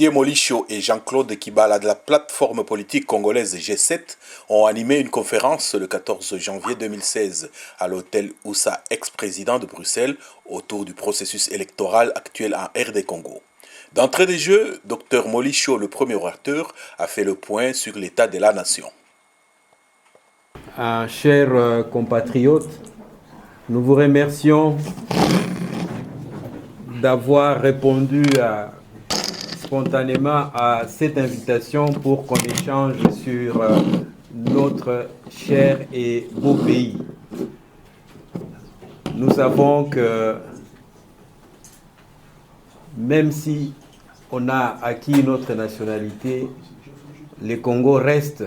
Didier Molicho et Jean-Claude Kibala de la plateforme politique congolaise G7 ont animé une conférence le 14 janvier 2016 à l'hôtel Oussa, ex-président de Bruxelles, autour du processus électoral actuel en RD Congo. D'entrée de jeu, Dr Molicho, le premier orateur, a fait le point sur l'état de la nation. Chers compatriotes, nous vous remercions d'avoir répondu spontanément à cette invitation pour qu'on échange sur notre cher et beau pays. Nous savons que même si on a acquis notre nationalité, le Congo reste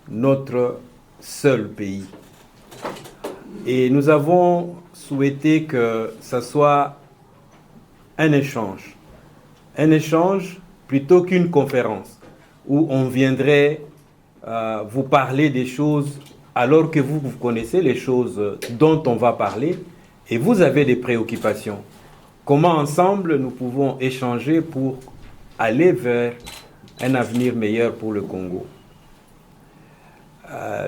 notre seul pays. Et nous avons souhaité que ce soit un échange plutôt qu'une conférence où on viendrait vous parler des choses alors que vous connaissez les choses dont on va parler et vous avez des préoccupations. Comment ensemble nous pouvons échanger pour aller vers un avenir meilleur pour le Congo.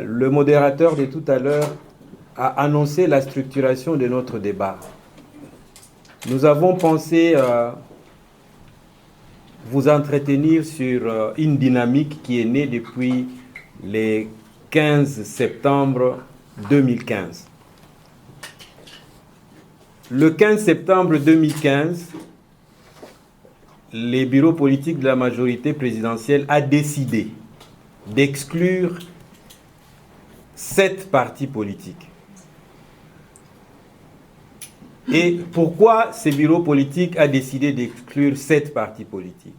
Le modérateur de tout à l'heure a annoncé la structuration de notre débat. Nous avons pensé vous entretenir sur une dynamique qui est née depuis le 15 septembre 2015. Le 15 septembre 2015, les bureaux politiques de la majorité présidentielle a décidé d'exclure 7 partis politiques. Et pourquoi ces bureaux politiques a décidé d'exclure 7 partis politiques?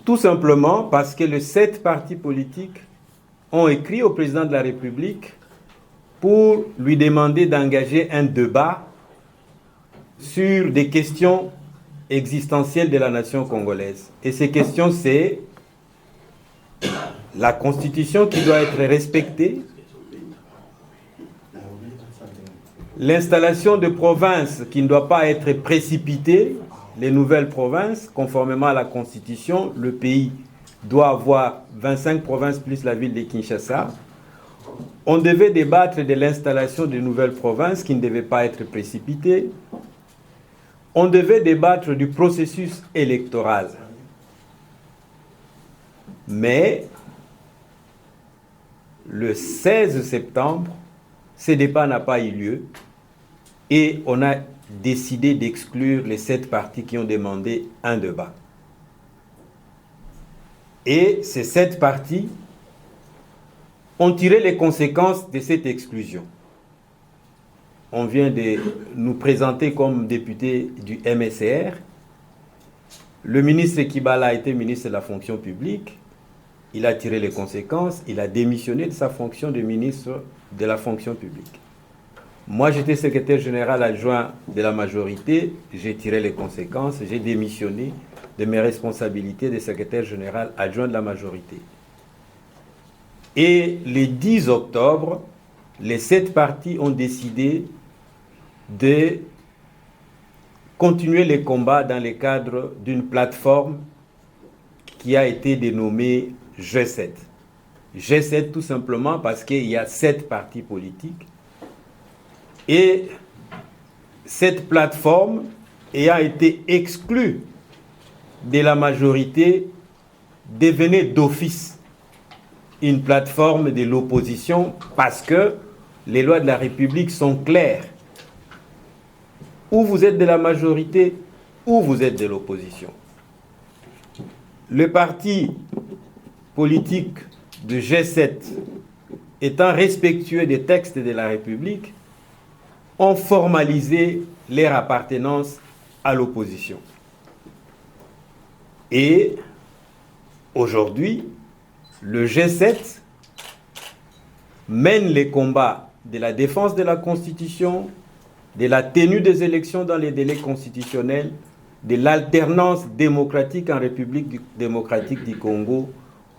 Tout simplement parce que les 7 partis politiques ont écrit au président de la République pour lui demander d'engager un débat sur des questions existentielles de la nation congolaise. Et ces questions, c'est la Constitution qui doit être respectée, l'installation de provinces qui ne doit pas être précipitée, les nouvelles provinces, conformément à la Constitution, le pays doit avoir 25 provinces plus la ville de Kinshasa. On devait débattre de l'installation de nouvelles provinces qui ne devaient pas être précipitées. On devait débattre du processus électoral. Mais le 16 septembre, ce débat n'a pas eu lieu et on a décidé d'exclure les 7 partis qui ont demandé un débat. Et ces 7 partis ont tiré les conséquences de cette exclusion. On vient de nous présenter comme député du MSR. Le ministre Kibala a été ministre de la fonction publique. Il a tiré les conséquences. Il a démissionné de sa fonction de ministre de la fonction publique. Moi, j'étais secrétaire général adjoint de la majorité. J'ai tiré les conséquences. J'ai démissionné de mes responsabilités de secrétaire général adjoint de la majorité. Et le 10 octobre, les 7 partis ont décidé de continuer les combats dans le cadre d'une plateforme qui a été dénommée G7. G7 tout simplement parce qu'il y a 7 partis politiques. Et cette plateforme ayant été exclue de la majorité devenait d'office une plateforme de l'opposition parce que les lois de la République sont claires. Ou vous êtes de la majorité, ou vous êtes de l'opposition. Le parti politique de G7, étant respectueux des textes de la République, ont formalisé leur appartenance à l'opposition. Et aujourd'hui, le G7 mène les combats de la défense de la Constitution, de la tenue des élections dans les délais constitutionnels, de l'alternance démocratique en République démocratique du Congo,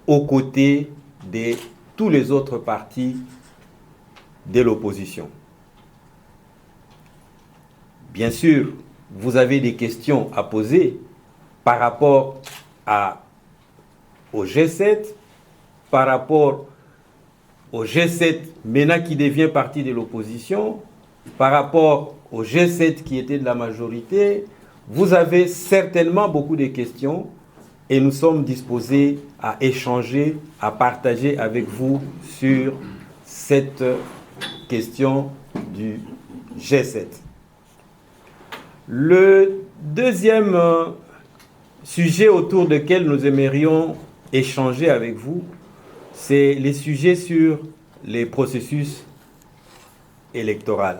aux côtés de tous les autres partis de l'opposition. Bien sûr, vous avez des questions à poser par rapport au G7, par rapport au G7 maintenant qui devient parti de l'opposition, par rapport au G7 qui était de la majorité, vous avez certainement beaucoup de questions et nous sommes disposés à échanger, à partager avec vous sur cette question du G7. Le deuxième sujet autour duquel nous aimerions échanger avec vous, c'est les sujets sur les processus électoraux.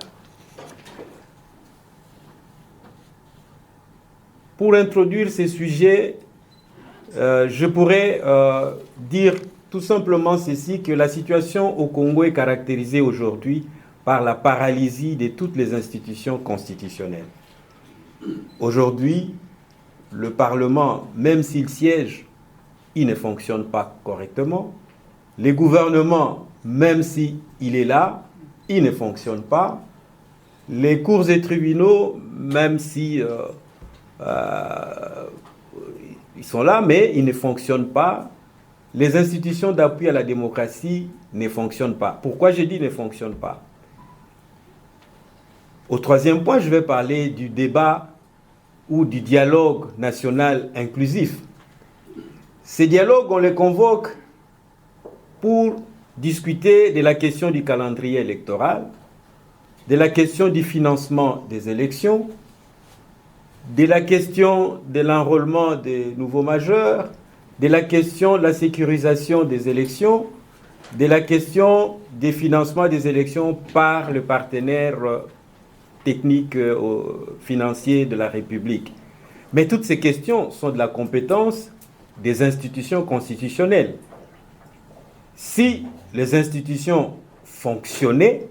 Pour introduire ces sujets, je pourrais dire tout simplement ceci, que la situation au Congo est caractérisée aujourd'hui par la paralysie de toutes les institutions constitutionnelles. Aujourd'hui, le Parlement, même s'il siège, il ne fonctionne pas correctement. Les gouvernements, même s'il est là, il ne fonctionne pas. Les cours et tribunaux, même si ils sont là, mais ils ne fonctionnent pas. Les institutions d'appui à la démocratie ne fonctionnent pas. Pourquoi je dis ne fonctionnent pas? Au troisième point, je vais parler du débat ou du dialogue national inclusif. Ces dialogues, on les convoque pour discuter de la question du calendrier électoral, de la question du financement des élections, de la question de l'enrôlement des nouveaux majeurs, de la question de la sécurisation des élections, de la question des financements des élections par le partenaire technique financier de la République. Mais toutes ces questions sont de la compétence des institutions constitutionnelles. Si les institutions fonctionnaient,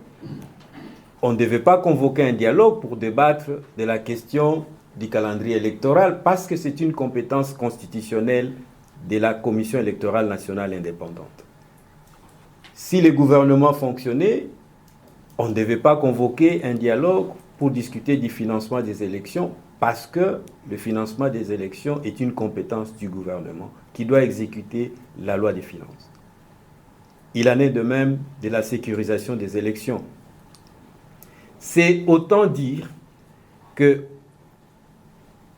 on ne devait pas convoquer un dialogue pour débattre de la question du calendrier électoral parce que c'est une compétence constitutionnelle de la Commission électorale nationale indépendante. Si les gouvernements fonctionnaient, on ne devait pas convoquer un dialogue pour discuter du financement des élections parce que le financement des élections est une compétence du gouvernement qui doit exécuter la loi des finances. Il en est de même de la sécurisation des élections. C'est autant dire que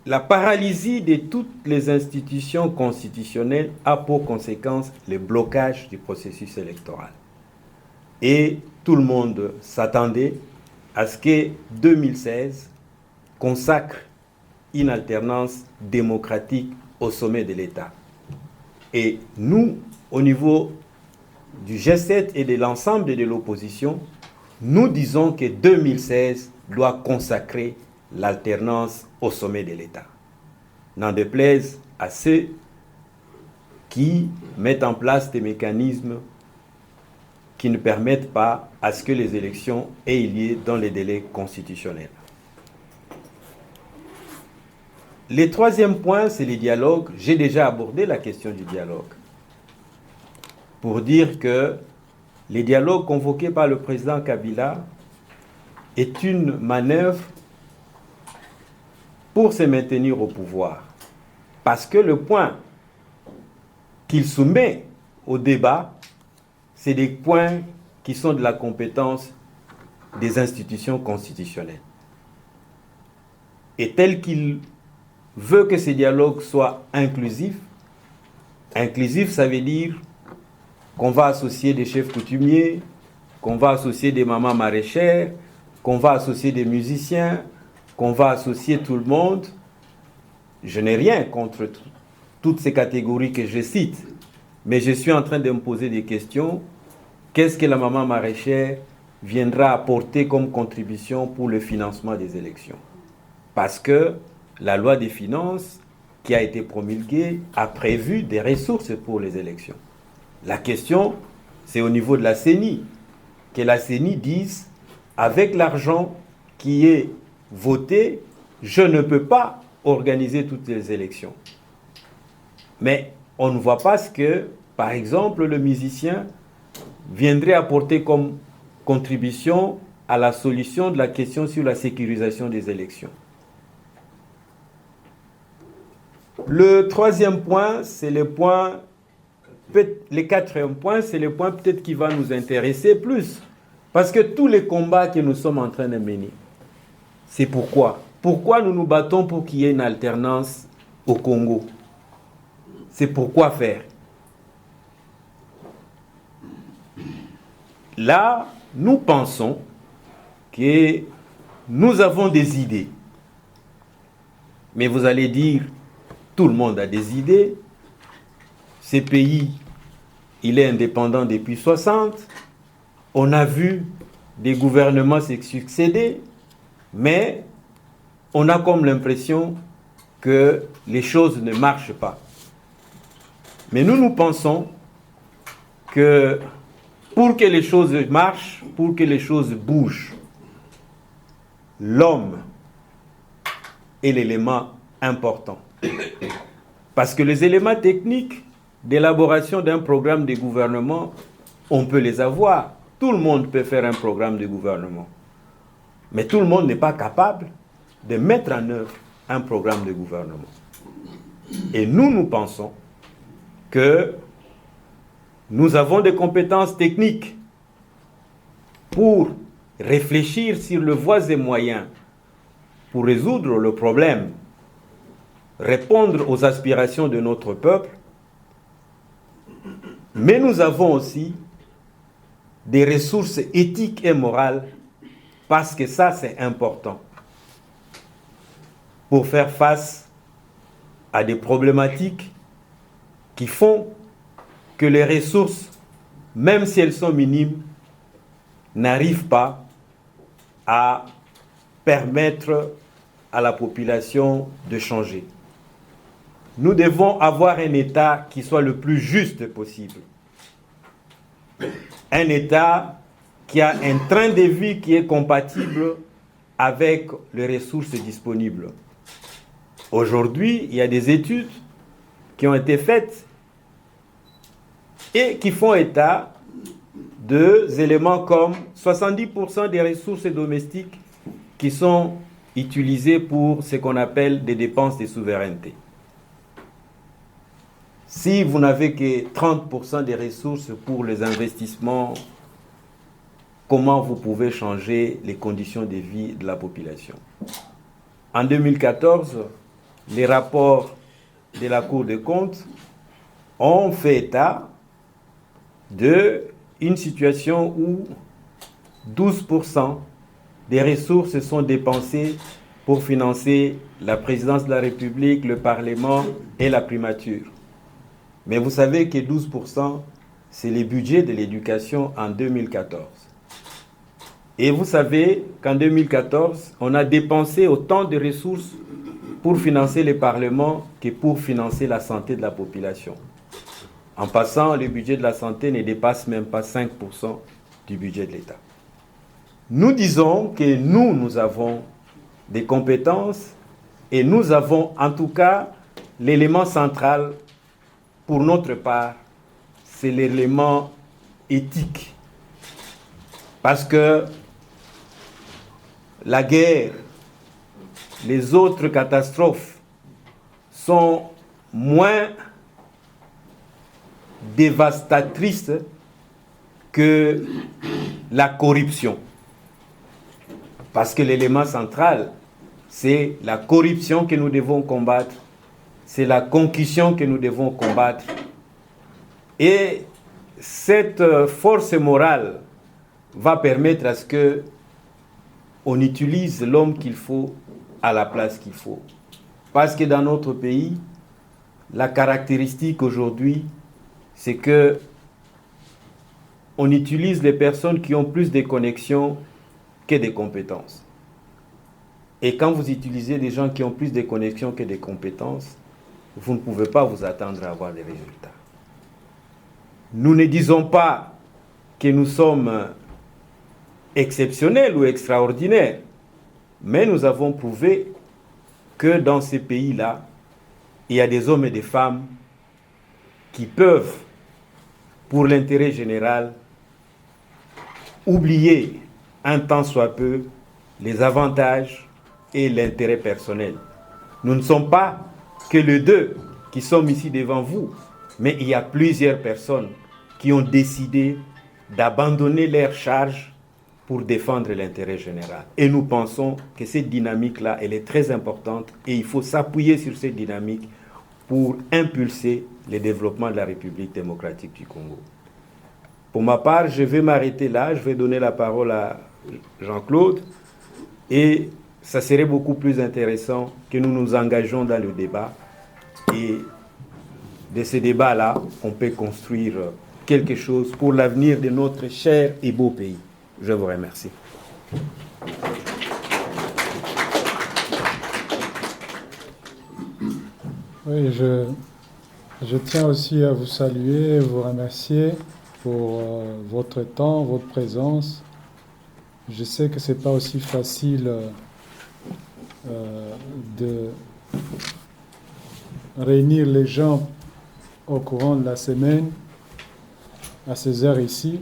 la paralysie de toutes les institutions constitutionnelles a pour conséquence le blocage du processus électoral. Et tout le monde s'attendait à ce que 2016 consacre une alternance démocratique au sommet de l'État. Et nous, au niveau du G7 et de l'ensemble de l'opposition, nous disons que 2016 doit consacrer l'alternance au sommet de l'État. N'en déplaise à ceux qui mettent en place des mécanismes qui ne permettent pas à ce que les élections aient lieu dans les délais constitutionnels. Le troisième point, c'est les dialogues. J'ai déjà abordé la question du dialogue pour dire que les dialogues convoqués par le président Kabila est une manœuvre pour se maintenir au pouvoir. Parce que le point qu'il soumet au débat, c'est des points qui sont de la compétence des institutions constitutionnelles. Et tel qu'il veut que ces dialogues soient inclusifs, inclusif, ça veut dire qu'on va associer des chefs coutumiers, qu'on va associer des mamans maraîchères, qu'on va associer des musiciens, qu'on va associer tout le monde. Je n'ai rien contre toutes ces catégories que je cite, mais je suis en train de me poser des questions. Qu'est-ce que la maman maraîchère viendra apporter comme contribution pour le financement des élections? Parce que la loi des finances qui a été promulguée a prévu des ressources pour les élections. La question, c'est au niveau de la CENI, que la CENI dise, avec l'argent qui est voté, je ne peux pas organiser toutes les élections. Mais on ne voit pas ce que, par exemple, le musicien viendrait apporter comme contribution à la solution de la question sur la sécurisation des élections. Le troisième point, c'est le point, le quatrième point, c'est le point peut-être qui va nous intéresser plus. Parce que tous les combats que nous sommes en train de mener, c'est pourquoi. Pourquoi nous nous battons pour qu'il y ait une alternance au Congo? C'est pourquoi faire. Là, nous pensons que nous avons des idées. Mais vous allez dire, tout le monde a des idées. Ce pays, il est indépendant depuis 60. On a vu des gouvernements se succéder, mais on a comme l'impression que les choses ne marchent pas. Mais nous pensons que pour que les choses marchent, pour que les choses bougent, l'homme est l'élément important. Parce que les éléments techniques d'élaboration d'un programme de gouvernement, on peut les avoir. Tout le monde peut faire un programme de gouvernement. Mais tout le monde n'est pas capable de mettre en œuvre un programme de gouvernement. Et nous pensons que nous avons des compétences techniques pour réfléchir sur les voies et moyens pour résoudre le problème, répondre aux aspirations de notre peuple. Mais nous avons aussi des ressources éthiques et morales, parce que ça, c'est important pour faire face à des problématiques qui font que les ressources, même si elles sont minimes, n'arrivent pas à permettre à la population de changer. Nous devons avoir un État qui soit le plus juste possible. Un État qui a un train de vie qui est compatible avec les ressources disponibles. Aujourd'hui, il y a des études qui ont été faites et qui font état d'éléments comme 70% des ressources domestiques qui sont utilisées pour ce qu'on appelle des dépenses de souveraineté. Si vous n'avez que 30% des ressources pour les investissements, comment vous pouvez changer les conditions de vie de la population? En 2014, les rapports de la Cour des comptes ont fait état d'une situation où 12% des ressources sont dépensées pour financer la présidence de la République, le Parlement et la primature. Mais vous savez que 12%, c'est le budget de l'éducation en 2014. Et vous savez qu'en 2014, on a dépensé autant de ressources pour financer le Parlement que pour financer la santé de la population. En passant, le budget de la santé ne dépasse même pas 5% du budget de l'État. Nous disons que nous avons des compétences et nous avons en tout cas l'élément central pour notre part, c'est l'élément éthique. Parce que la guerre, les autres catastrophes sont moins dévastatrices que la corruption. Parce que l'élément central, c'est la corruption que nous devons combattre, c'est la concussion que nous devons combattre. Et cette force morale va permettre à ce que on utilise l'homme qu'il faut à la place qu'il faut. Parce que dans notre pays, la caractéristique aujourd'hui, c'est que on utilise les personnes qui ont plus de connexions que des compétences. Et quand vous utilisez des gens qui ont plus de connexions que des compétences, vous ne pouvez pas vous attendre à avoir des résultats. Nous ne disons pas que nous sommes exceptionnels ou extraordinaires, mais nous avons prouvé que dans ces pays-là, il y a des hommes et des femmes qui peuvent, pour l'intérêt général, oublier un tant soit peu les avantages et l'intérêt personnel. Nous ne sommes pas que les deux qui sommes ici devant vous, mais il y a plusieurs personnes qui ont décidé d'abandonner leurs charges pour défendre l'intérêt général. Et nous pensons que cette dynamique-là, elle est très importante et il faut s'appuyer sur cette dynamique pour impulser le développement de la République démocratique du Congo. Pour ma part, je vais m'arrêter là, je vais donner la parole à Jean-Claude et ça serait beaucoup plus intéressant que nous nous engagions dans le débat et de ce débat-là, on peut construire quelque chose pour l'avenir de notre cher et beau pays. Je vous remercie. Oui, je tiens aussi à vous saluer, vous remercier pour votre temps, votre présence. Je sais que ce n'est pas aussi facile de réunir les gens au courant de la semaine, à ces heures ici.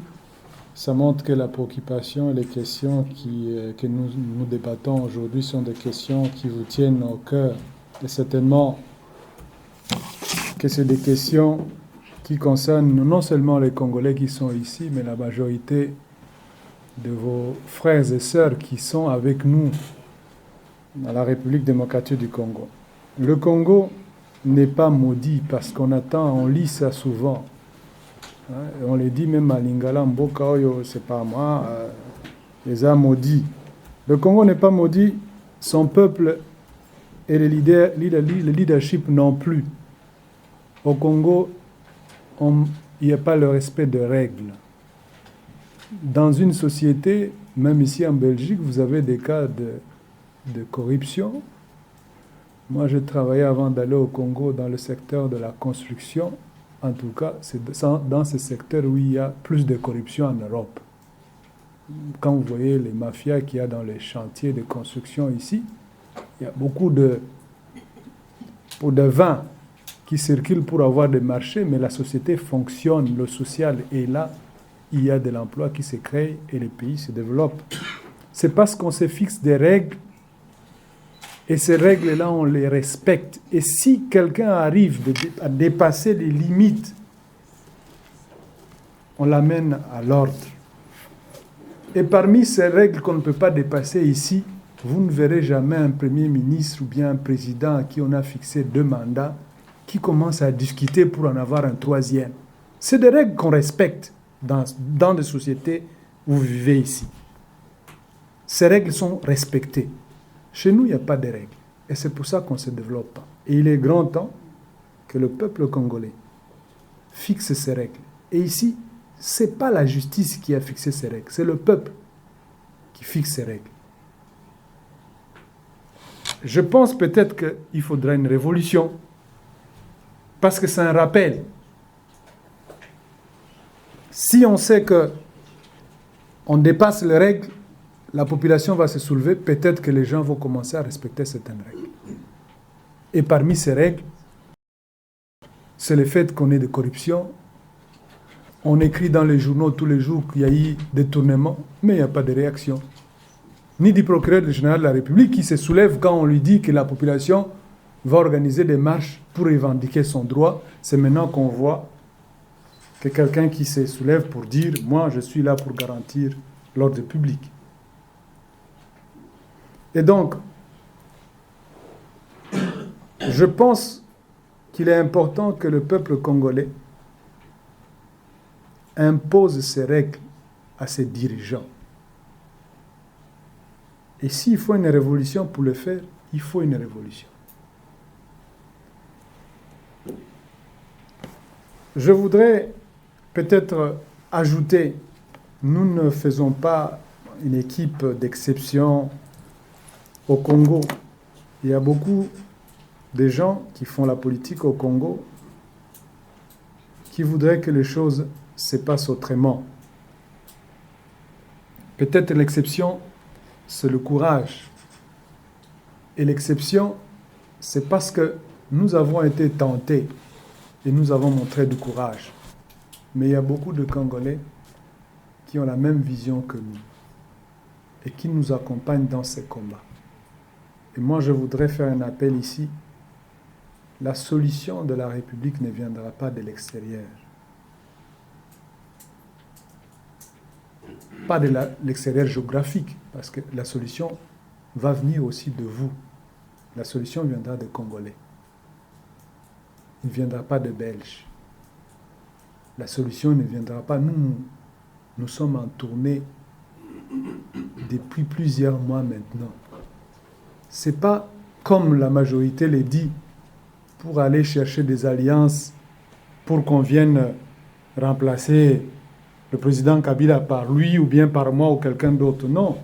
Ça montre que la préoccupation et les questions que nous débattons aujourd'hui sont des questions qui vous tiennent au cœur. Et certainement que c'est des questions qui concernent non seulement les Congolais qui sont ici, mais la majorité de vos frères et sœurs qui sont avec nous dans la République démocratique du Congo. Le Congo n'est pas maudit parce on lit ça souvent. On le dit même à Lingala, Mboka Oyo, c'est pas moi, les a maudits. Le Congo n'est pas maudit, son peuple et le leadership non plus. Au Congo, il n'y a pas le respect de règles. Dans une société, même ici en Belgique, vous avez des cas de corruption. Moi, j'ai travaillé avant d'aller au Congo dans le secteur de la construction. En tout cas, c'est dans ce secteur où il y a plus de corruption en Europe. Quand vous voyez les mafias qu'il y a dans les chantiers de construction ici, il y a beaucoup de vins qui circulent pour avoir des marchés, mais la société fonctionne, le social est là, il y a de l'emploi qui se crée et le pays se développe. C'est parce qu'on se fixe des règles et ces règles-là, on les respecte. Et si quelqu'un arrive à dépasser les limites, on l'amène à l'ordre. Et parmi ces règles qu'on ne peut pas dépasser ici, vous ne verrez jamais un premier ministre ou bien un président à qui on a fixé 2 mandats qui commence à discuter pour en avoir un 3e. C'est des règles qu'on respecte dans des sociétés où vous vivez ici. Ces règles sont respectées. Chez nous, il n'y a pas de règles. Et c'est pour ça qu'on ne se développe pas. Et il est grand temps que le peuple congolais fixe ces règles. Et ici, ce n'est pas la justice qui a fixé ces règles, c'est le peuple qui fixe ces règles. Je pense peut-être qu'il faudra une révolution, parce que c'est un rappel. Si on sait qu'on dépasse les règles, la population va se soulever, peut-être que les gens vont commencer à respecter certaines règles. Et parmi ces règles, c'est le fait qu'on ait de corruption. On écrit dans les journaux tous les jours qu'il y a eu détournement, mais il n'y a pas de réaction. Ni du procureur général de la République qui se soulève quand on lui dit que la population va organiser des marches pour revendiquer son droit. C'est maintenant qu'on voit que quelqu'un qui se soulève pour dire « moi, je suis là pour garantir l'ordre public ». Et donc, je pense qu'il est important que le peuple congolais impose ses règles à ses dirigeants. Et s'il faut une révolution pour le faire, il faut une révolution. Je voudrais peut-être ajouter, nous ne faisons pas une équipe d'exception au Congo. Il y a beaucoup de gens qui font la politique au Congo qui voudraient que les choses se passent autrement. Peut-être l'exception, c'est le courage. Et l'exception, c'est parce que nous avons été tentés et nous avons montré du courage. Mais il y a beaucoup de Congolais qui ont la même vision que nous et qui nous accompagnent dans ces combats. Et moi, je voudrais faire un appel ici. la solution de la République ne viendra pas de l'extérieur. Pas de l'extérieur géographique, parce que la solution va venir aussi de vous. La solution viendra des Congolais. Il ne viendra pas de Belges. La solution ne viendra pas. Nous sommes en tournée depuis plusieurs mois maintenant. Ce n'est pas comme la majorité le dit, pour aller chercher des alliances pour qu'on vienne remplacer le président Kabila par lui ou bien par moi ou quelqu'un d'autre. Non.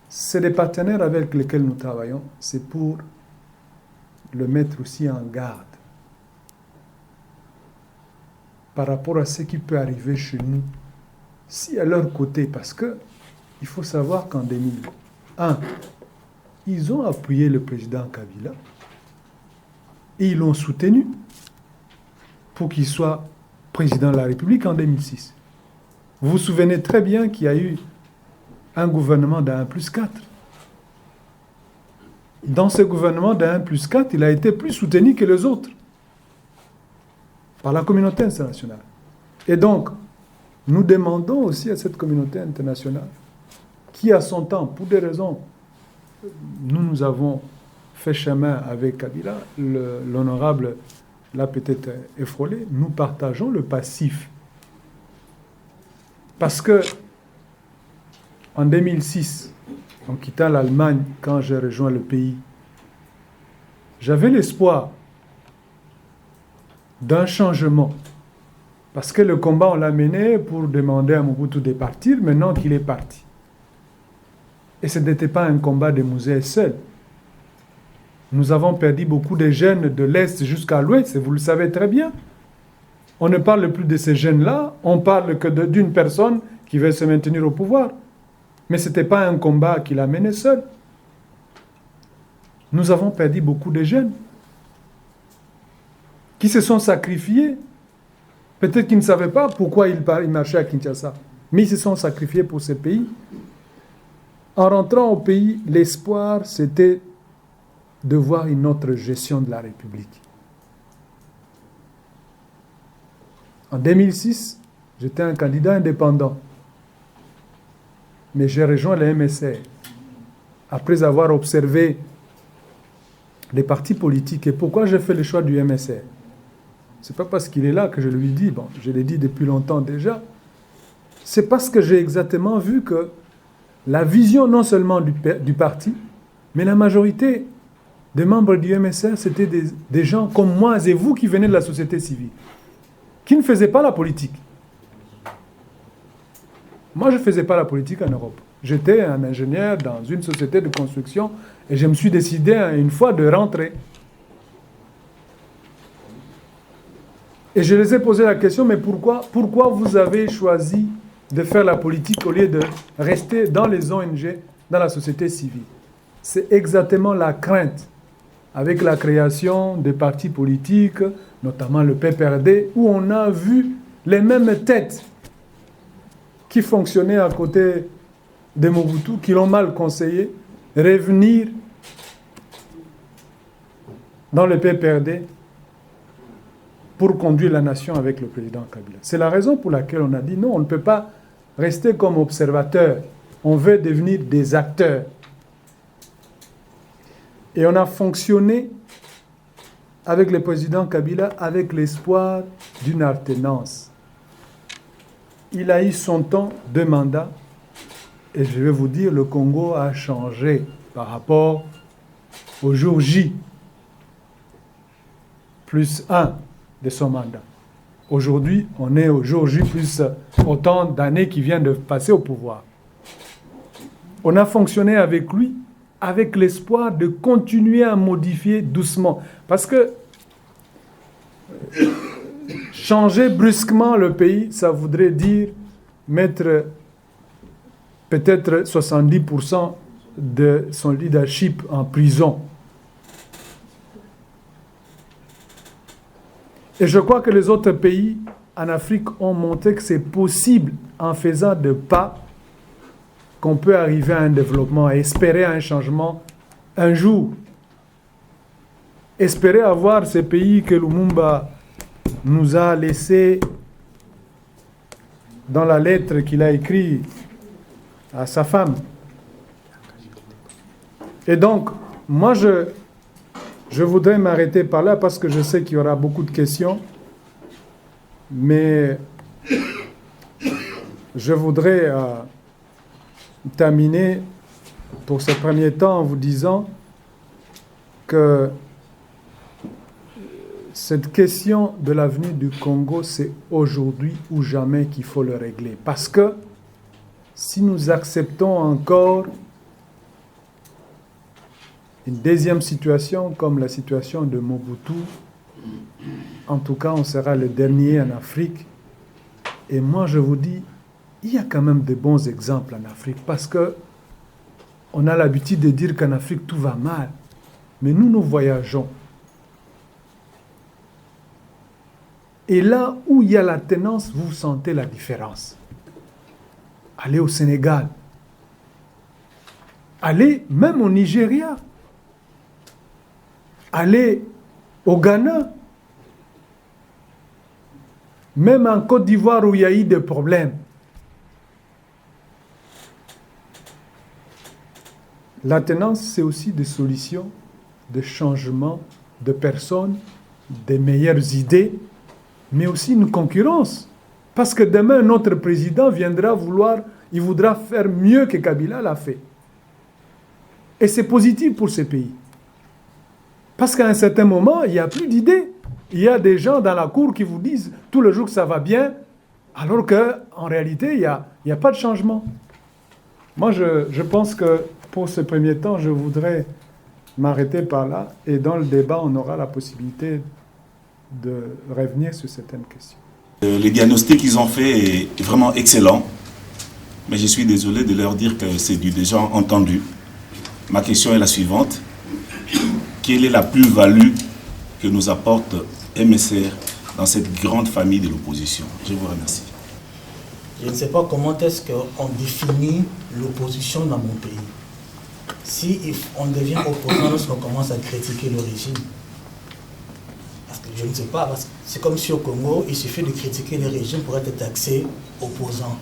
C'est des partenaires avec lesquels nous travaillons. C'est pour le mettre aussi en garde par rapport à ce qui peut arriver chez nous si à leur côté, parce que il faut savoir qu'en 2001, ils ont appuyé le président Kabila et ils l'ont soutenu pour qu'il soit président de la République en 2006. Vous vous souvenez très bien qu'il y a eu un gouvernement d'1+4. Dans ce gouvernement d'1+4, il a été plus soutenu que les autres par la communauté internationale. Et donc, nous demandons aussi à cette communauté internationale, qui à son temps, pour des raisons, nous avons fait chemin avec Kabila, l'honorable l'a peut-être effrolé, nous partageons le passif. Parce que en 2006, en quittant l'Allemagne, quand j'ai rejoint le pays, j'avais l'espoir d'un changement. Parce que le combat, on l'a mené pour demander à Mobutu de partir, maintenant qu'il est parti. Et ce n'était pas un combat de Mouzé seul. Nous avons perdu beaucoup de jeunes de l'Est jusqu'à l'Ouest, et vous le savez très bien. On ne parle plus de ces jeunes-là, on parle que d'une personne qui veut se maintenir au pouvoir. Mais ce n'était pas un combat qu'il a mené seul. Nous avons perdu beaucoup de jeunes qui se sont sacrifiés. Peut-être qu'ils ne savaient pas pourquoi ils marchaient à Kinshasa, mais ils se sont sacrifiés pour ce pays. En rentrant au pays, l'espoir, c'était de voir une autre gestion de la République. En 2006, j'étais un candidat indépendant. Mais j'ai rejoint le MSR après avoir observé les partis politiques. Et pourquoi j'ai fait le choix du MSR? Ce n'est pas parce qu'il est là que je lui dis, bon, je l'ai dit depuis longtemps déjà. C'est parce que j'ai exactement vu que la vision non seulement du parti, mais la majorité des membres du MSR, c'était des gens comme moi et vous qui venaient de la société civile, qui ne faisaient pas la politique. Moi, je ne faisais pas la politique en Europe. J'étais un ingénieur dans une société de construction et je me suis décidé une fois de rentrer. Et je les ai posé la question, mais pourquoi vous avez choisi de faire la politique au lieu de rester dans les ONG, dans la société civile? C'est exactement la crainte avec la création des partis politiques, notamment le PPRD, où on a vu les mêmes têtes qui fonctionnaient à côté de Mobutu, qui l'ont mal conseillé, revenir dans le PPRD pour conduire la nation avec le président Kabila. C'est la raison pour laquelle on a dit non, on ne peut pas rester comme observateur. On veut devenir des acteurs. Et on a fonctionné avec le président Kabila avec l'espoir d'une alternance. Il a eu son temps de mandat et je vais vous dire, le Congo a changé par rapport au jour J, +1 de son mandat. Aujourd'hui, on est au jour J plus autant d'années qu'il vient de passer au pouvoir. On a fonctionné avec lui avec l'espoir de continuer à modifier doucement. Parce que changer brusquement le pays, ça voudrait dire mettre peut-être 70% de son leadership en prison. Et je crois que les autres pays en Afrique ont montré que c'est possible, en faisant des pas, qu'on peut arriver à un développement, à espérer un changement un jour. espérer avoir ces pays que Lumumba nous a laissés dans la lettre qu'il a écrite à sa femme. Et donc, moi, je voudrais m'arrêter par là parce que je sais qu'il y aura beaucoup de questions, mais je voudrais terminer pour ce premier temps en vous disant que cette question de l'avenir du Congo, c'est aujourd'hui ou jamais qu'il faut le régler. Parce que si nous acceptons encore une deuxième situation comme la situation de Mobutu, en tout cas, on sera le dernier en Afrique. Et moi, je vous dis, il y a quand même de bons exemples en Afrique parce que on a l'habitude de dire qu'en Afrique, tout va mal. Mais nous voyageons. Et là où il y a la tenance, vous sentez la différence. Allez au Sénégal. Allez même au Nigeria. Allez au Ghana. Même en Côte d'Ivoire où il y a eu des problèmes. La tenance, c'est aussi des solutions, des changements de personnes, des meilleures idées, mais aussi une concurrence. Parce que demain, notre président il voudra faire mieux que Kabila l'a fait. Et c'est positif pour ces pays. Parce qu'à un certain moment, il n'y a plus d'idées. Il y a des gens dans la cour qui vous disent tout le jour que ça va bien, alors qu'en réalité, il n'y a pas de changement. Moi, je pense que pour ce premier temps, je voudrais m'arrêter par là. Et dans le débat, on aura la possibilité de revenir sur certaines questions. Le diagnostic qu'ils ont fait est vraiment excellent. Mais je suis désolé de leur dire que c'est du déjà entendu. Ma question est la suivante. Quelle est la plus-value que nous apporte MSR dans cette grande famille de l'opposition? Je vous remercie. Je ne sais pas comment est-ce qu'on définit l'opposition dans mon pays. Si on devient opposant lorsqu'on commence à critiquer le régime, parce que je ne sais pas, parce que c'est comme si au Congo, il suffit de critiquer le régime pour être taxé opposant.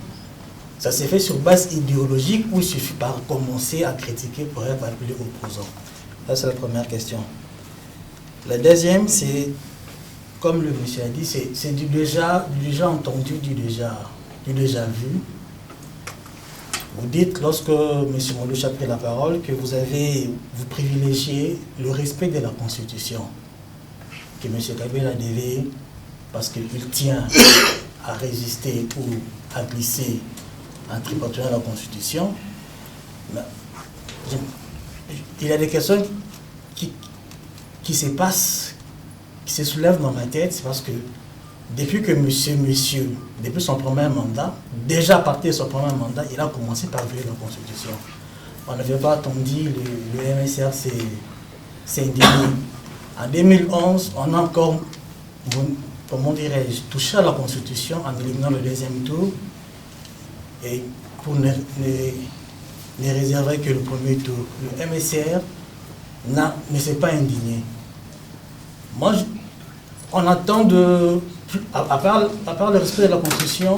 Ça s'est fait sur base idéologique ou il suffit par commencer à critiquer pour être appelé opposant? Ça, c'est la première question. La deuxième, c'est, comme le monsieur a dit, c'est du déjà entendu, du déjà vu. Vous dites, lorsque M. Monlouche a pris la parole, que vous privilégiez le respect de la Constitution, que M. Kabila devait, parce qu'il tient à résister ou à glisser en tripotant la Constitution. Mais, il y a des questions qui se passent, qui se soulèvent dans ma tête, c'est parce que depuis que monsieur, depuis son premier mandat, déjà à partir de son premier mandat, il a commencé par violer la Constitution. On n'avait pas attendu, le MSR s'est indigné. En 2011, on a encore, comment dirais-je, touché à la Constitution en éliminant le deuxième tour et pour ne réserver que le premier tour. Le MSR ne s'est pas indigné. Moi, on attend à part le respect de la Constitution,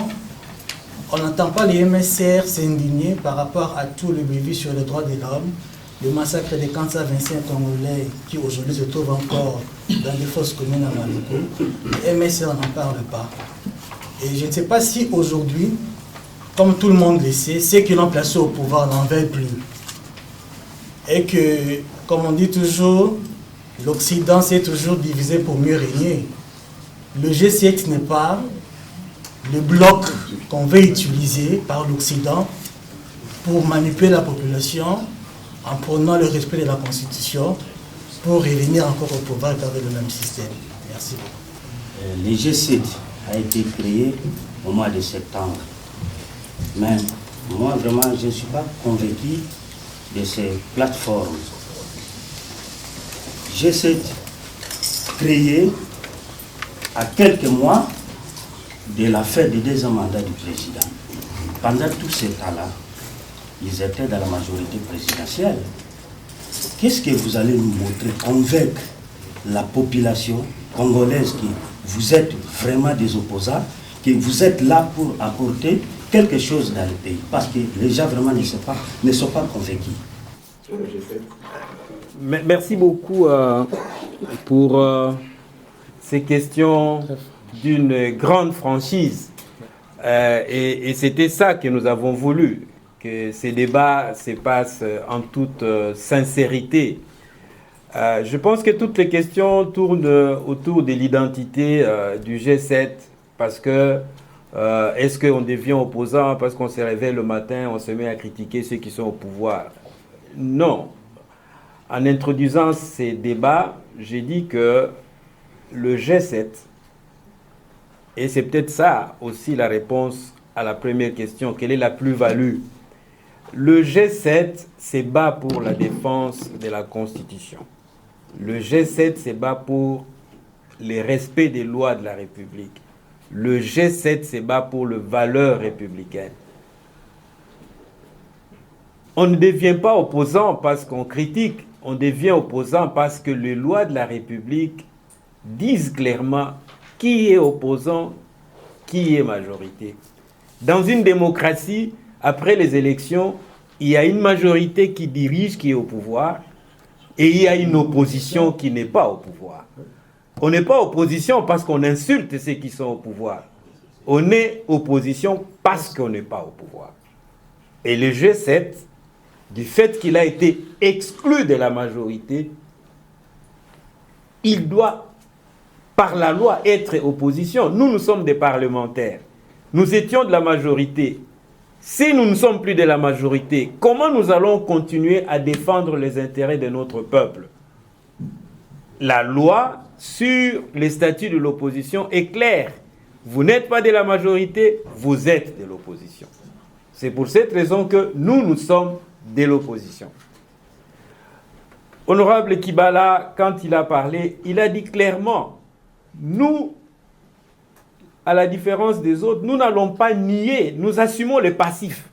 on n'entend pas les MSR s'indigner par rapport à tout le bévis sur les droits de l'homme, le massacre des 425 Congolais qui aujourd'hui se trouvent encore dans des fosses communes à Maluku. Les MSR n'en parlent pas. Et je ne sais pas si aujourd'hui, comme tout le monde le sait, ceux qui l'ont placé au pouvoir n'en veulent plus. Et que, comme on dit toujours, l'Occident s'est toujours divisé pour mieux régner. Le G7 n'est pas le bloc qu'on veut utiliser par l'Occident pour manipuler la population en prenant le respect de la Constitution pour revenir encore au pouvoir avec le même système. Merci. Le G7 a été créé au mois de septembre. Mais moi, vraiment, je ne suis pas convaincu de ces plateformes. G7 créé à quelques mois de la fin du deuxième mandat du président. Pendant tout ce temps-là, ils étaient dans la majorité présidentielle. Qu'est-ce que vous allez nous montrer, convaincre la population congolaise que vous êtes vraiment des opposants, que vous êtes là pour apporter quelque chose dans le pays, parce que les gens vraiment ne sont pas convaincus. Merci beaucoup pour ces questions d'une grande franchise. Et c'était ça que nous avons voulu, que ces débats se passent en toute sincérité. Je pense que toutes les questions tournent autour de l'identité du G7, parce que est-ce qu'on devient opposant parce qu'on se réveille le matin, on se met à critiquer ceux qui sont au pouvoir? Non. En introduisant ces débats, j'ai dit que le G7, et c'est peut-être ça aussi la réponse à la première question, quelle est la plus-value? Le G7 se bat pour la défense de la Constitution. Le G7 se bat pour le respect des lois de la République. Le G7 se bat pour les valeurs républicaines. On ne devient pas opposant parce qu'on critique, on devient opposant parce que les lois de la République disent clairement qui est opposant, qui est majorité. Dans une démocratie, après les élections, il y a une majorité qui dirige, qui est au pouvoir, et il y a une opposition qui n'est pas au pouvoir. On n'est pas opposition parce qu'on insulte ceux qui sont au pouvoir. On est opposition parce qu'on n'est pas au pouvoir. Et le G7, du fait qu'il a été exclu de la majorité, il doit, par la loi, être opposition. Nous sommes des parlementaires. Nous étions de la majorité. Si nous ne sommes plus de la majorité, comment nous allons continuer à défendre les intérêts de notre peuple? La loi sur les statuts de l'opposition est claire. Vous n'êtes pas de la majorité, vous êtes de l'opposition. C'est pour cette raison que nous sommes de l'opposition. Honorable Kibala, quand il a parlé, il a dit clairement, nous, à la différence des autres, nous n'allons pas nier, nous assumons le passif.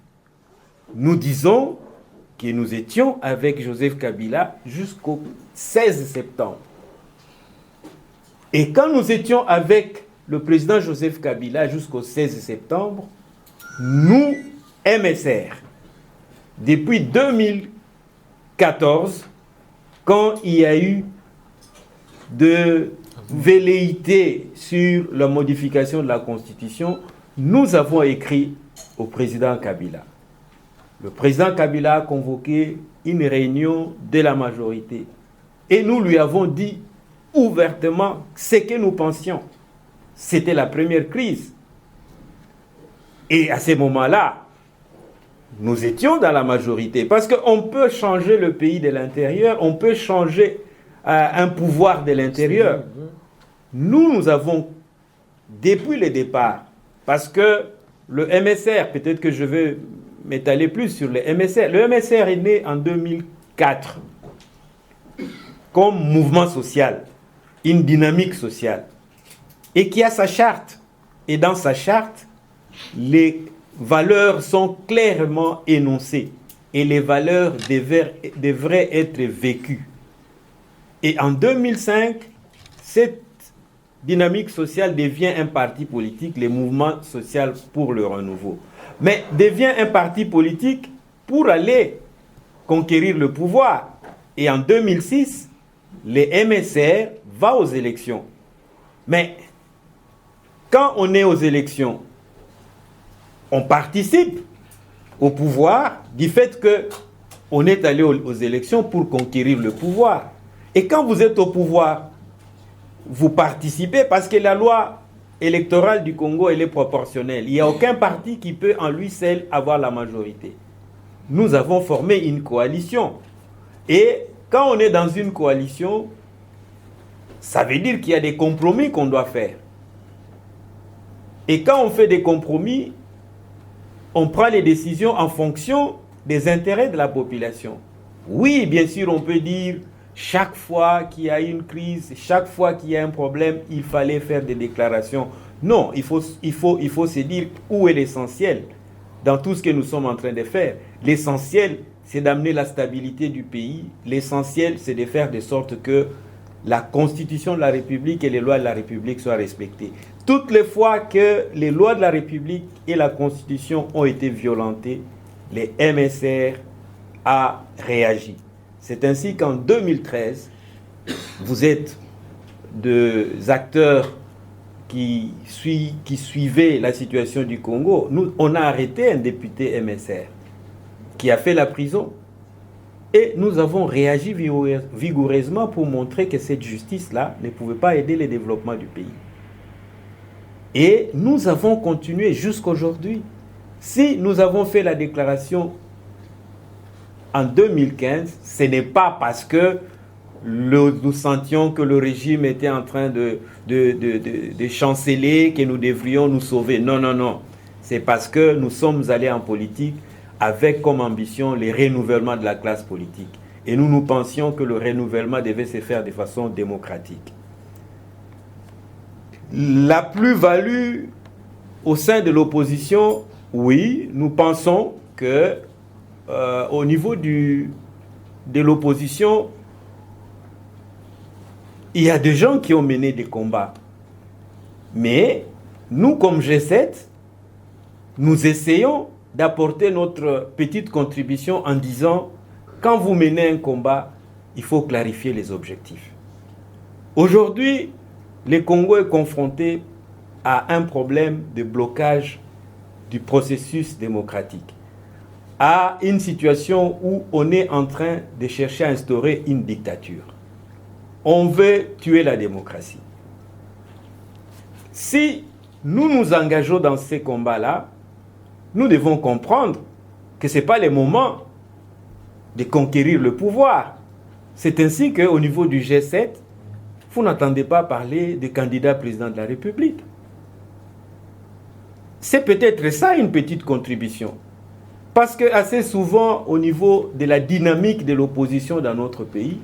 Nous disons que nous étions avec Joseph Kabila jusqu'au 16 septembre. Et quand nous étions avec le président Joseph Kabila jusqu'au 16 septembre, nous, MSR, depuis 2014, quand il y a eu de velléité sur la modification de la Constitution, nous avons écrit au président Kabila. Le président Kabila a convoqué une réunion de la majorité. Et nous lui avons dit ouvertement ce que nous pensions. C'était la première crise. Et à ce moment-là, nous étions dans la majorité. Parce qu'on peut changer le pays de l'intérieur, on peut changer un pouvoir de l'intérieur. Nous avons, depuis le départ, parce que le MSR, peut-être que je vais m'étaler plus sur le MSR. Le MSR est né en 2004 comme mouvement social, une dynamique sociale, et qui a sa charte. Et dans sa charte, les valeurs sont clairement énoncées et les valeurs devraient être vécues. Et en 2005, cette dynamique sociale devient un parti politique, le mouvement social pour le renouveau. Mais devient un parti politique pour aller conquérir le pouvoir. Et en 2006, le MSR va aux élections. Mais quand on est aux élections, on participe au pouvoir du fait qu'on est allé aux élections pour conquérir le pouvoir. Et quand vous êtes au pouvoir, vous participez parce que la loi électorale du Congo, elle est proportionnelle. Il n'y a aucun parti qui peut en lui seul avoir la majorité. Nous avons formé une coalition. Et quand on est dans une coalition, ça veut dire qu'il y a des compromis qu'on doit faire. Et quand on fait des compromis, on prend les décisions en fonction des intérêts de la population. Oui, bien sûr, on peut dire chaque fois qu'il y a une crise, chaque fois qu'il y a un problème, il fallait faire des déclarations. Non, il faut se dire où est l'essentiel dans tout ce que nous sommes en train de faire. L'essentiel, c'est d'amener la stabilité du pays. L'essentiel, c'est de faire de sorte que la Constitution de la République et les lois de la République soient respectées. Toutes les fois que les lois de la République et la Constitution ont été violentées, les MSR a réagi. C'est ainsi qu'en 2013, vous êtes des acteurs qui suivaient la situation du Congo. Nous, on a arrêté un député MSR qui a fait la prison. Et nous avons réagi vigoureusement pour montrer que cette justice-là ne pouvait pas aider le développement du pays. Et nous avons continué jusqu'aujourd'hui. Si nous avons fait la déclaration en 2015, ce n'est pas parce que nous sentions que le régime était en train de chanceler, que nous devrions nous sauver. Non, non, non. C'est parce que nous sommes allés en politique avec comme ambition le renouvellement de la classe politique. Et nous pensions que le renouvellement devait se faire de façon démocratique. La plus-value au sein de l'opposition, oui, nous pensons que au niveau de l'opposition, il y a des gens qui ont mené des combats. Mais nous, comme G7, nous essayons d'apporter notre petite contribution en disant, quand vous menez un combat, il faut clarifier les objectifs. Aujourd'hui, le Congo est confronté à un problème de blocage du processus démocratique, à une situation où on est en train de chercher à instaurer une dictature. On veut tuer la démocratie. Si nous nous engageons dans ces combats-là, nous devons comprendre que ce n'est pas le moment de conquérir le pouvoir. C'est ainsi qu'au niveau du G7, vous n'entendez pas parler de candidat président de la République. C'est peut-être ça une petite contribution. Parce que assez souvent, au niveau de la dynamique de l'opposition dans notre pays,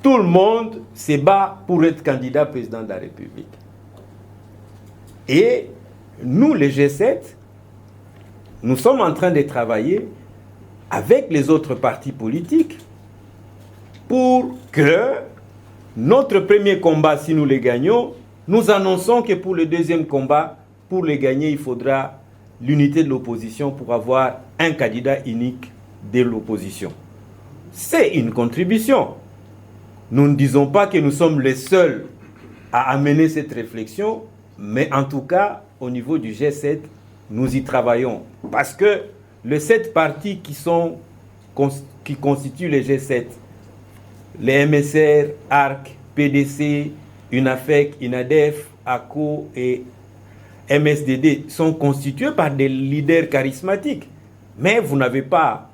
tout le monde se bat pour être candidat président de la République. Et nous, les G7, nous sommes en train de travailler avec les autres partis politiques pour que notre premier combat, si nous le gagnons, nous annonçons que pour le deuxième combat, pour le gagner, il faudra l'unité de l'opposition pour avoir un candidat unique de l'opposition. C'est une contribution. Nous ne disons pas que nous sommes les seuls à amener cette réflexion, mais en tout cas, au niveau du G7, nous y travaillons. Parce que les 7 partis qui constituent le G7, les MSR, ARC, PDC, UNAFEC, INADEF, ACO et MSDD, sont constitués par des leaders charismatiques. Mais vous n'avez pas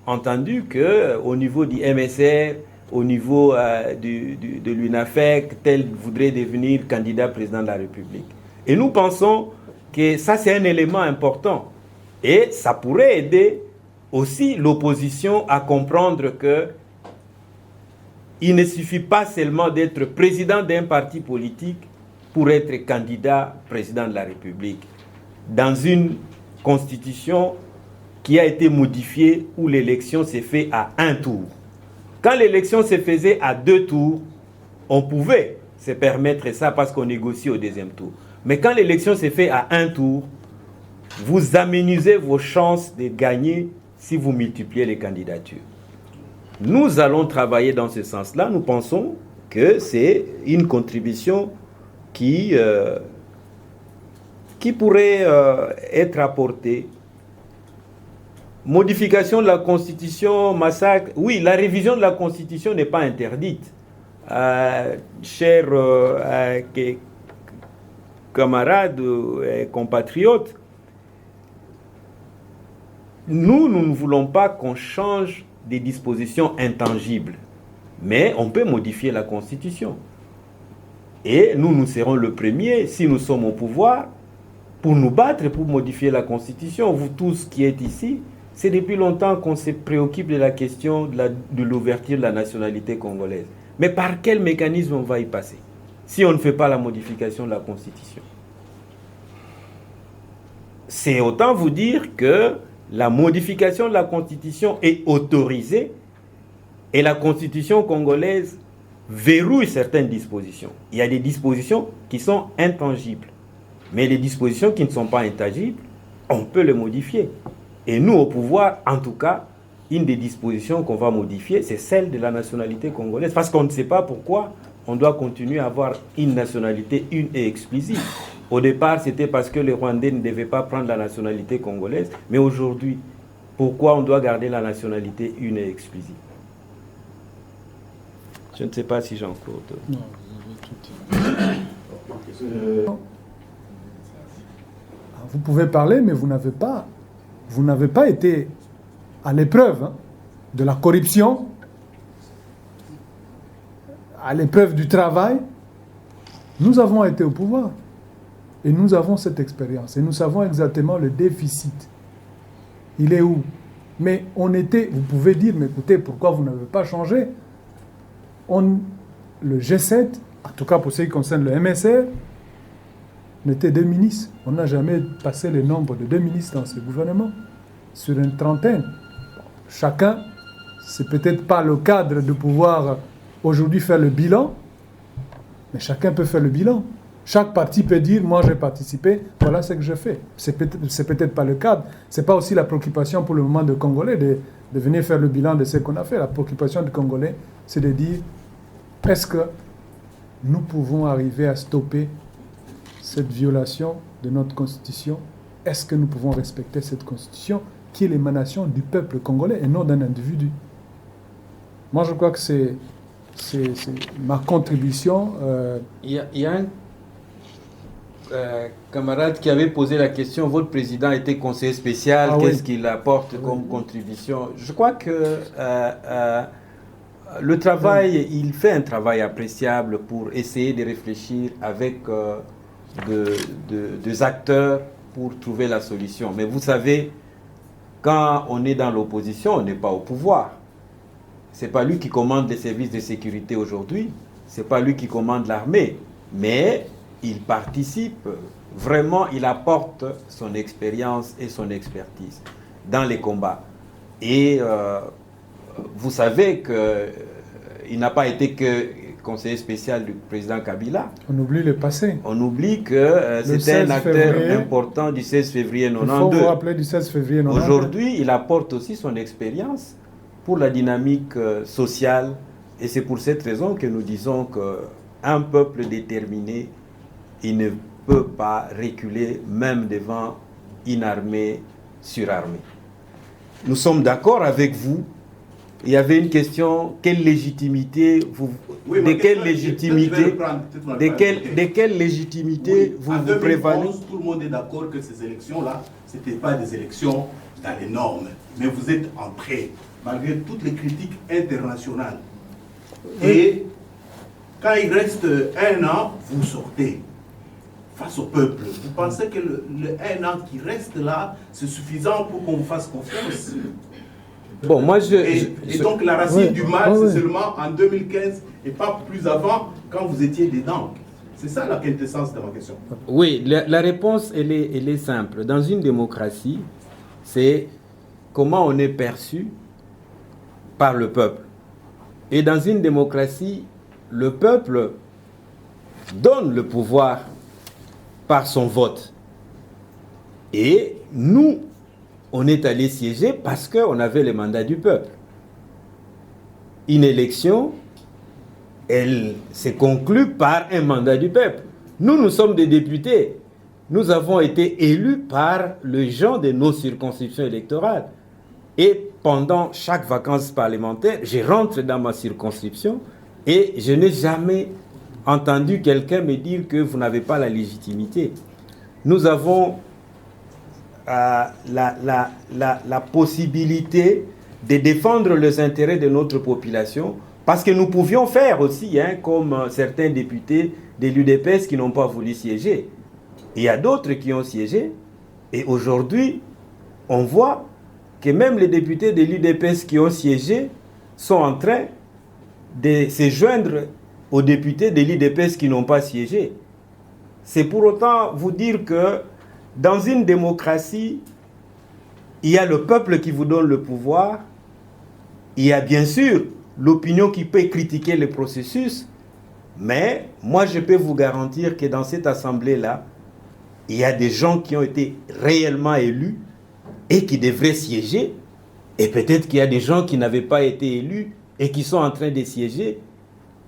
entendu qu'au niveau du MSR, au niveau de l'UNAFEC, tel voudrait devenir candidat président de la République. Et nous pensons que ça, c'est un élément important. Et ça pourrait aider aussi l'opposition à comprendre que il ne suffit pas seulement d'être président d'un parti politique pour être candidat président de la République. Dans une constitution qui a été modifiée où l'élection s'est faite à un tour. Quand l'élection se faisait à 2 tours, on pouvait se permettre ça parce qu'on négocie au deuxième tour. Mais quand l'élection s'est faite à un tour, vous aménagez vos chances de gagner si vous multipliez les candidatures. Nous allons travailler dans ce sens-là. Nous pensons que c'est une contribution qui pourrait être apportée. Modification de la Constitution, massacre. Oui, la révision de la Constitution n'est pas interdite. Chers camarades et compatriotes, nous ne voulons pas qu'on change des dispositions intangibles, mais on peut modifier la Constitution. Et nous serons le premier, si nous sommes au pouvoir, pour nous battre pour modifier la Constitution. Vous tous qui êtes ici, c'est depuis longtemps qu'on se préoccupe de la question de l'ouverture de la nationalité congolaise. Mais par quel mécanisme on va y passer si on ne fait pas la modification de la Constitution? C'est autant vous dire que la modification de la Constitution est autorisée et la Constitution congolaise verrouille certaines dispositions. Il y a des dispositions qui sont intangibles. Mais les dispositions qui ne sont pas intangibles, on peut les modifier. Et nous, au pouvoir, en tout cas, une des dispositions qu'on va modifier, c'est celle de la nationalité congolaise. Parce qu'on ne sait pas pourquoi on doit continuer à avoir une nationalité une et exclusive. Au départ, c'était parce que les Rwandais ne devaient pas prendre la nationalité congolaise. Mais aujourd'hui, pourquoi on doit garder la nationalité une et exclusive? Je ne sais pas si Jean-Claude... Non, vous avez tout dit. Vous pouvez parler, mais vous n'avez pas été à l'épreuve de la corruption, à l'épreuve du travail. Nous avons été au pouvoir et nous avons cette expérience et nous savons exactement le déficit. Il est où? Mais vous pouvez dire, mais écoutez, pourquoi vous n'avez pas changé? Le G7, en tout cas pour ce qui concerne le MSR, n'était 2 ministres. On n'a jamais passé le nombre de 2 ministres dans ce gouvernement, sur une trentaine. Chacun, c'est peut-être pas le cadre de pouvoir aujourd'hui faire le bilan, mais chacun peut faire le bilan. Chaque parti peut dire, moi j'ai participé, voilà ce que je fais. C'est peut-être pas le cadre. C'est pas aussi la préoccupation pour le moment de Congolais de venir faire le bilan de ce qu'on a fait. La préoccupation du Congolais, c'est de dire, est-ce que nous pouvons arriver à stopper cette violation de notre constitution? Est-ce que nous pouvons respecter cette constitution qui est l'émanation du peuple congolais et non d'un individu? Moi, je crois que c'est ma contribution. Il y a un camarade qui avait posé la question, votre président était conseiller spécial, qu'est-ce qu'il apporte comme contribution? Je crois que le travail, il fait un travail appréciable pour essayer de réfléchir avec des acteurs pour trouver la solution. Mais vous savez, quand on est dans l'opposition, on n'est pas au pouvoir. C'est pas lui qui commande les services de sécurité aujourd'hui, c'est pas lui qui commande l'armée, mais il participe vraiment, il apporte son expérience et son expertise dans les combats. Et vous savez qu'il n'a pas été que conseiller spécial du président Kabila. On oublie le passé. On oublie que c'était un acteur important du 16 février 92. Il faut vous rappeler du 16 février 92. Aujourd'hui, il apporte aussi son expérience pour la dynamique sociale. Et c'est pour cette raison que nous disons qu'un peuple déterminé, il ne peut pas reculer même devant une armée surarmée. Nous sommes d'accord avec vous. Il y avait une question, quelle légitimité vous prévalez? Tout le monde est d'accord que ces élections-là, ce n'étaient pas des élections dans les normes. Mais vous êtes entrés, malgré toutes les critiques internationales. Et quand il reste 1 an, vous sortez face au peuple. Vous pensez que le 1 an qui reste là, c'est suffisant pour qu'on vous fasse confiance? Bon, moi et donc la racine du mal, c'est seulement en 2015 et pas plus avant quand vous étiez dedans. C'est ça la quintessence de ma question. Oui, la réponse, elle est simple. Dans une démocratie, c'est comment on est perçu par le peuple. Et dans une démocratie, le peuple donne le pouvoir par son vote. Et nous, on est allé siéger parce qu'on avait le mandat du peuple. Une élection, elle s'est conclue par un mandat du peuple. Nous sommes des députés. Nous avons été élus par les gens de nos circonscriptions électorales. Et pendant chaque vacances parlementaire, je rentre dans ma circonscription et je n'ai jamais entendu quelqu'un me dire que vous n'avez pas la légitimité. Nous avons la possibilité de défendre les intérêts de notre population parce que nous pouvions faire aussi, comme certains députés de l'UDPS qui n'ont pas voulu siéger. Il y a d'autres qui ont siégé et aujourd'hui, on voit que même les députés de l'UDPS qui ont siégé sont en train de se joindre aux députés de l'UDPS qui n'ont pas siégé. C'est pour autant vous dire que dans une démocratie, il y a le peuple qui vous donne le pouvoir, il y a bien sûr l'opinion qui peut critiquer le processus, mais moi je peux vous garantir que dans cette assemblée-là, il y a des gens qui ont été réellement élus et qui devraient siéger, et peut-être qu'il y a des gens qui n'avaient pas été élus et qui sont en train de siéger,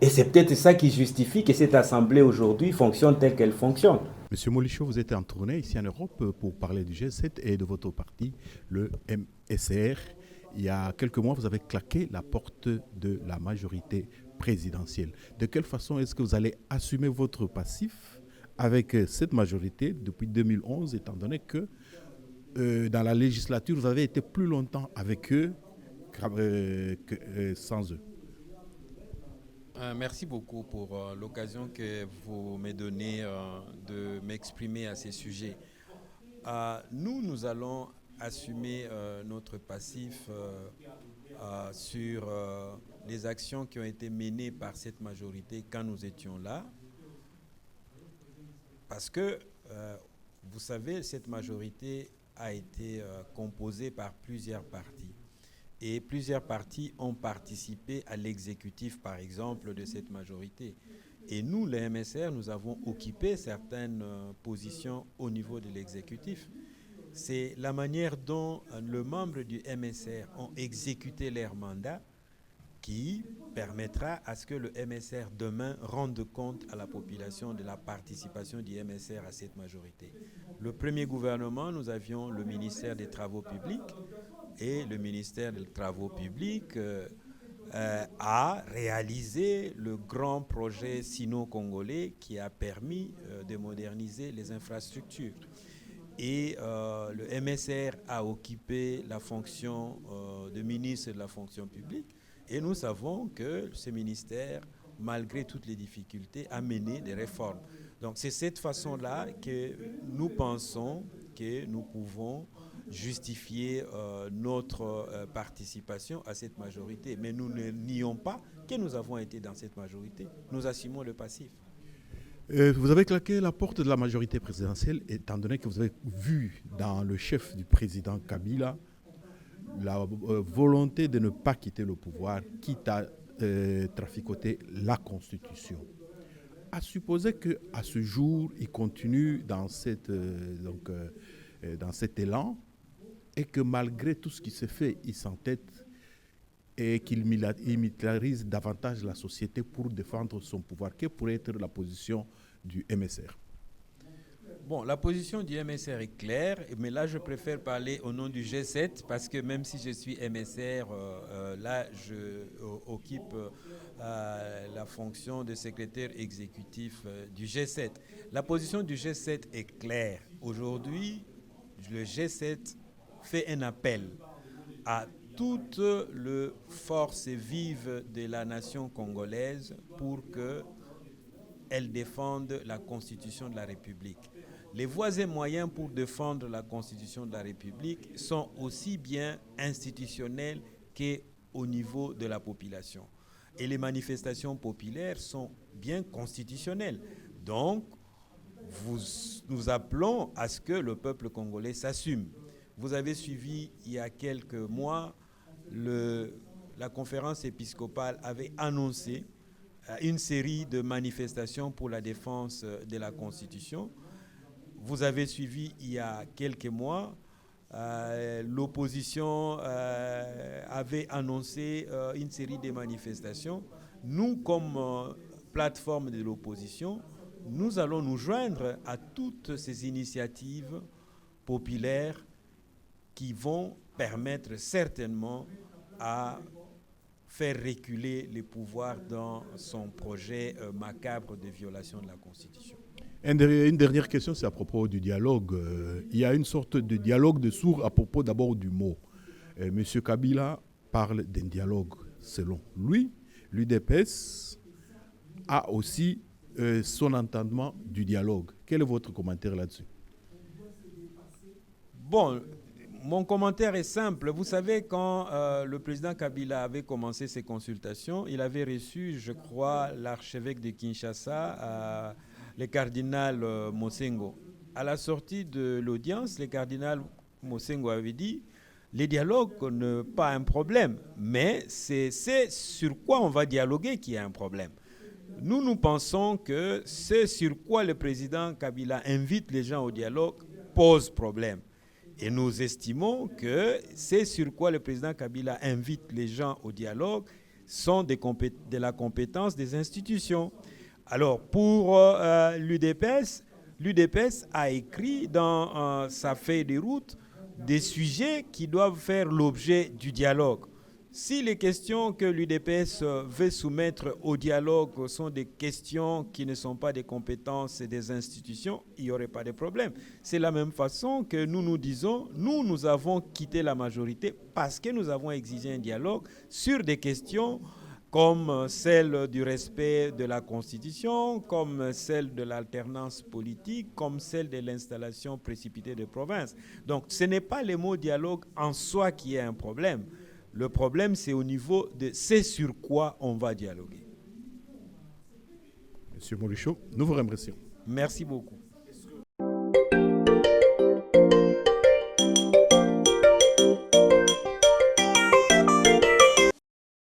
et c'est peut-être ça qui justifie que cette assemblée aujourd'hui fonctionne telle qu'elle fonctionne. Monsieur Molichot, vous êtes en tournée ici en Europe pour parler du G7 et de votre parti, le MSR. Il y a quelques mois, vous avez claqué la porte de la majorité présidentielle. De quelle façon est-ce que vous allez assumer votre passif avec cette majorité depuis 2011, étant donné que dans la législature, vous avez été plus longtemps avec eux que sans eux? Merci beaucoup pour l'occasion que vous me donnez de m'exprimer à ces sujets. Nous allons assumer notre passif sur les actions qui ont été menées par cette majorité quand nous étions là. Parce que, vous savez, cette majorité a été composée par plusieurs partis. Et plusieurs partis ont participé à l'exécutif, par exemple, de cette majorité. Et nous, les MSR, nous avons occupé certaines positions au niveau de l'exécutif. C'est la manière dont les membres du MSR ont exécuté leur mandat qui permettra à ce que le MSR demain rende compte à la population de la participation du MSR à cette majorité. Le premier gouvernement, nous avions le ministère des Travaux publics, et le ministère des Travaux publics a réalisé le grand projet sino-congolais qui a permis de moderniser les infrastructures. Et le MSR a occupé la fonction de ministre de la fonction publique. Et nous savons que ce ministère, malgré toutes les difficultés, a mené des réformes. Donc c'est cette façon-là que nous pensons que nous pouvons justifier notre participation à cette majorité. Mais nous ne nions pas que nous avons été dans cette majorité. Nous assumons le passif. Vous avez claqué la porte de la majorité présidentielle, étant donné que vous avez vu dans le chef du président Kabila la volonté de ne pas quitter le pouvoir, quitte à traficoter la Constitution. À supposer qu'à ce jour, il continue dans cet élan, et que malgré tout ce qui se fait, il s'entête et qu'il militarise davantage la société pour défendre son pouvoir. Quelle pourrait être la position du MSR? Bon, la position du MSR est claire, mais là, je préfère parler au nom du G7 parce que même si je suis MSR, là, je occupe la fonction de secrétaire exécutif du G7. La position du G7 est claire. Aujourd'hui, le G7 fait un appel à toutes les forces vives de la nation congolaise pour qu'elles défendent la Constitution de la République. Les voies et moyens pour défendre la Constitution de la République sont aussi bien institutionnels qu'au niveau de la population. Et les manifestations populaires sont bien constitutionnelles. Donc, nous appelons à ce que le peuple congolais s'assume. Vous avez suivi il y a quelques mois, la conférence épiscopale avait annoncé une série de manifestations pour la défense de la Constitution. Vous avez suivi il y a quelques mois, l'opposition avait annoncé une série de manifestations. Nous, comme plateforme de l'opposition, nous allons nous joindre à toutes ces initiatives populaires qui vont permettre certainement à faire reculer les pouvoirs dans son projet macabre de violation de la Constitution. Une dernière question, c'est à propos du dialogue. Il y a une sorte de dialogue de sourds à propos d'abord du mot. M. Kabila parle d'un dialogue. Selon lui, l'UDPS a aussi son entendement du dialogue. Quel est votre commentaire là-dessus? Bon, mon commentaire est simple. Vous savez, quand le président Kabila avait commencé ses consultations, il avait reçu, je crois, l'archevêque de Kinshasa, le cardinal Mosengo. À la sortie de l'audience, le cardinal Mosengo avait dit Le dialogue n'est pas un problème, mais c'est sur quoi on va dialoguer qui est un problème. Nous pensons que c'est sur quoi le président Kabila invite les gens au dialogue pose problème. Et nous estimons que c'est sur quoi le président Kabila invite les gens au dialogue sont de la compétence des institutions. Alors, pour l'UDPS a écrit dans sa feuille de route des sujets qui doivent faire l'objet du dialogue. Si les questions que l'UDPS veut soumettre au dialogue sont des questions qui ne sont pas des compétences des institutions, il n'y aurait pas de problème. C'est la même façon que nous disons, nous avons quitté la majorité parce que nous avons exigé un dialogue sur des questions comme celle du respect de la Constitution, comme celle de l'alternance politique, comme celle de l'installation précipitée de provinces. Donc ce n'est pas le mot dialogue en soi qui est un problème. Le problème, c'est au niveau de c'est sur quoi on va dialoguer. Monsieur Morichot, nous vous remercions. Merci beaucoup.